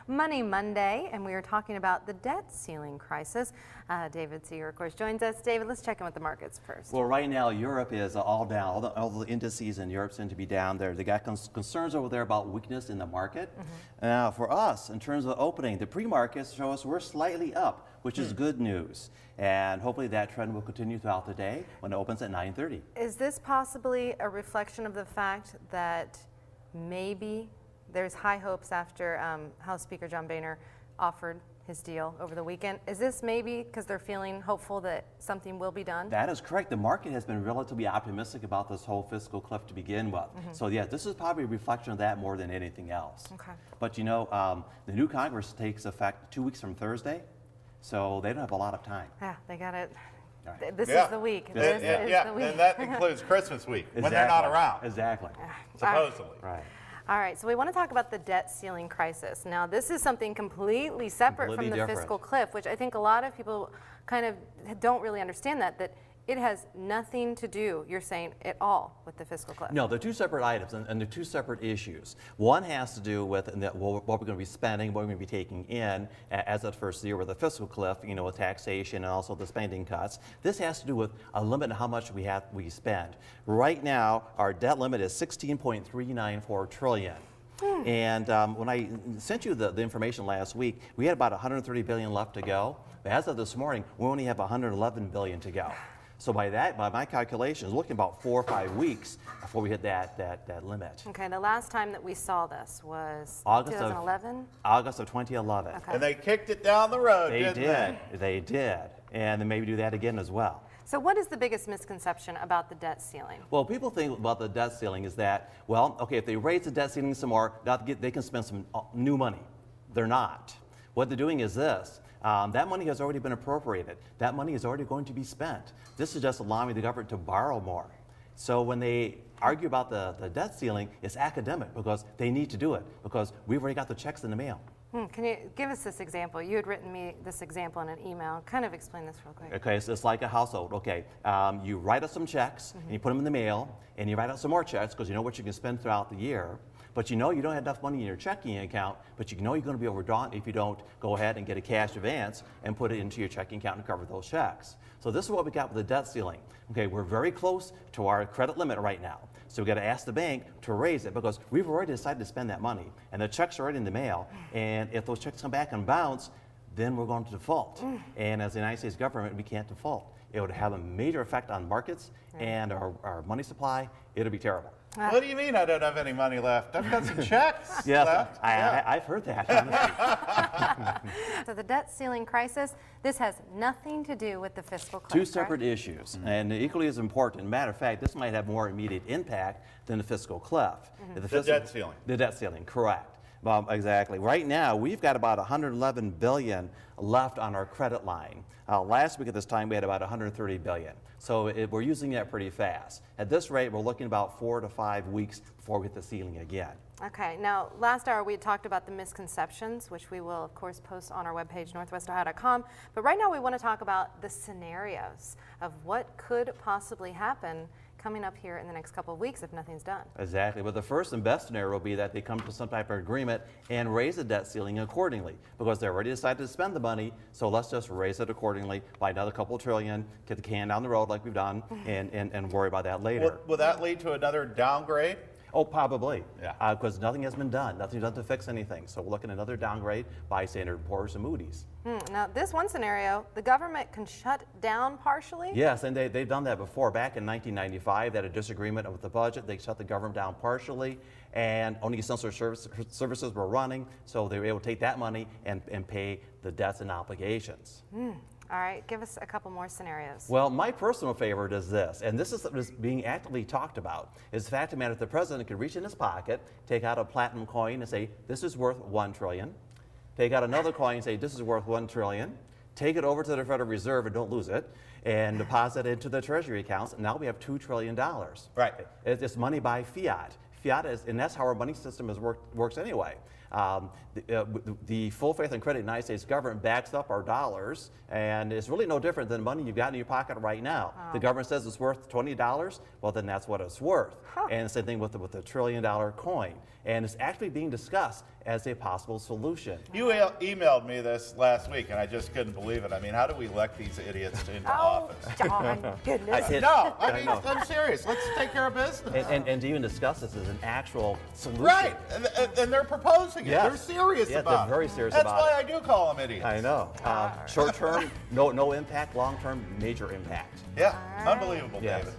Money Monday, and we are talking about the debt ceiling crisis. David Seeger, of course, joins us. David, let's check in with the markets first. Well, right now, Europe is all down. All the indices in Europe seem to be down there. They got concerns over there about weakness in the market. Now, for us, in terms of opening, the pre-markets show us we're slightly up, which is good news. And hopefully that trend will continue throughout the day when it opens at 9:30. Is this possibly a reflection of the fact that maybe there's high hopes after House Speaker John Boehner offered his deal over the weekend? Is this maybe because they're feeling hopeful that something will be done? That is correct. The market has been relatively optimistic about this whole fiscal cliff to begin with. So yeah, this is probably a reflection of that more than anything else. Okay. But you know, the new Congress takes effect 2 weeks from Thursday, so they don't have a lot of time. Yeah, they got it. Right. This is the week. This is the week. And that includes Christmas week when they're not around, Exactly. supposedly. Right. All right, so we want to talk about the debt ceiling crisis. Now, this is something completely separate from the fiscal cliff, which I think a lot of people kind of don't really understand that it has nothing to do, you're saying, at all with the fiscal cliff. No, they're two separate items and they're two separate issues. One has to do with what we're going to be spending, what we're going to be taking in as that first year with the fiscal cliff, you know, with taxation and also the spending cuts. This has to do with a limit on how much we spend. Right now, our debt limit is $16.394 trillion. And when I sent you the information last week, we had about $130 billion left to go. But as of this morning, we only have $111 billion to go. So by my calculations, looking about 4 or 5 weeks before we hit that limit. Okay, the last time that we saw this was August 2011? August of 2011. Okay. And they kicked it down the road, They didn't did. They did. And they maybe do that again as well. So what is the biggest misconception about the debt ceiling? Well, people think about the debt ceiling is that, well, okay, if they raise the debt ceiling some more, they can spend some new money. They're not. What they're doing is this. That money has already been appropriated. That money is already going to be spent. This is just allowing the government to borrow more. So when they argue about the debt ceiling, it's academic because they need to do it because we've already got the checks in the mail. Can you give us this example? You had written me this example in an email. Kind of explain this real quick. Okay, so it's like a household. Okay, you write out some checks and you put them in the mail and you write out some more checks because you know what you can spend throughout the year. But you know you don't have enough money in your checking account, but you know you're going to be overdrawn if you don't go ahead and get a cash advance and put it into your checking account and cover those checks. So this is what we got with the debt ceiling. Okay, we're very close to our credit limit right now. So we got to ask the bank to raise it because we've already decided to spend that money and the checks are already in the mail. And if those checks come back and bounce, then we're going to default. And as the United States government, we can't default. It would have a major effect on markets and our money supply. It'll be terrible. What do you mean I don't have any money left? I've got some checks left. I've heard that. So the debt ceiling crisis, this has nothing to do with the fiscal cliff. Two separate issues, and equally as important. Matter of fact, this might have more immediate impact than the fiscal cliff. The debt ceiling. The debt ceiling, correct. Exactly. Right now, we've got about $111 billion left on our credit line. Last week at this time, we had about $130 billion. So we're using that pretty fast. At this rate, we're looking about 4 to 5 weeks before we hit the ceiling again. Okay, now last hour we had talked about the misconceptions, which we will of course post on our webpage, northwestohio.com. But right now we want to talk about the scenarios of what could possibly happen coming up here in the next couple of weeks if nothing's done. Exactly. But the first and best scenario will be that they come to some type of agreement and raise the debt ceiling accordingly because they already decided to spend the money. So let's just raise it accordingly by another couple trillion, get the can down the road like we've done, and worry about that later. Will that lead to another downgrade? Oh, probably. Yeah. Because nothing has been done. Nothing's done to fix anything. So we're looking at another downgrade by Standard & Poor's and Moody's. Now, this one scenario, the government can shut down partially? Yes, and they've done that before. Back in 1995, they had a disagreement with the budget. They shut the government down partially, and only essential services were running, so they were able to take that money and pay the debts and obligations. All right, give us a couple more scenarios. Well, my personal favorite is this, and this is being actively talked about, is the fact of the matter that the president could reach in his pocket, take out a platinum coin and say, this is worth $1 trillion. Take out another coin and say, this is worth $1 trillion. Take it over to the Federal Reserve and don't lose it, and deposit it into the Treasury accounts, and now we have $2 trillion. Right. It's money by fiat. Fiat is, and that's how our money system works anyway. The full faith and credit of the United States government backs up our dollars, and it's really no different than money you've got in your pocket right now. The government says it's worth $20, well then that's what it's worth. And the same thing with the $1 trillion coin. and it's actually being discussed as a possible solution. You emailed me this last week, and I just couldn't believe it. I mean, how do we elect these idiots into Oh, office? John, goodness. No, I mean, know. I'm serious. Let's take care of business. And to even discuss this as an actual solution. Right, and they're proposing it. Yes. They're serious Yeah, about it. they're very serious That's about why it. I do call them idiots. I know. Short term, no impact. Long term, major impact. Yeah, All right. unbelievable, Yes. David.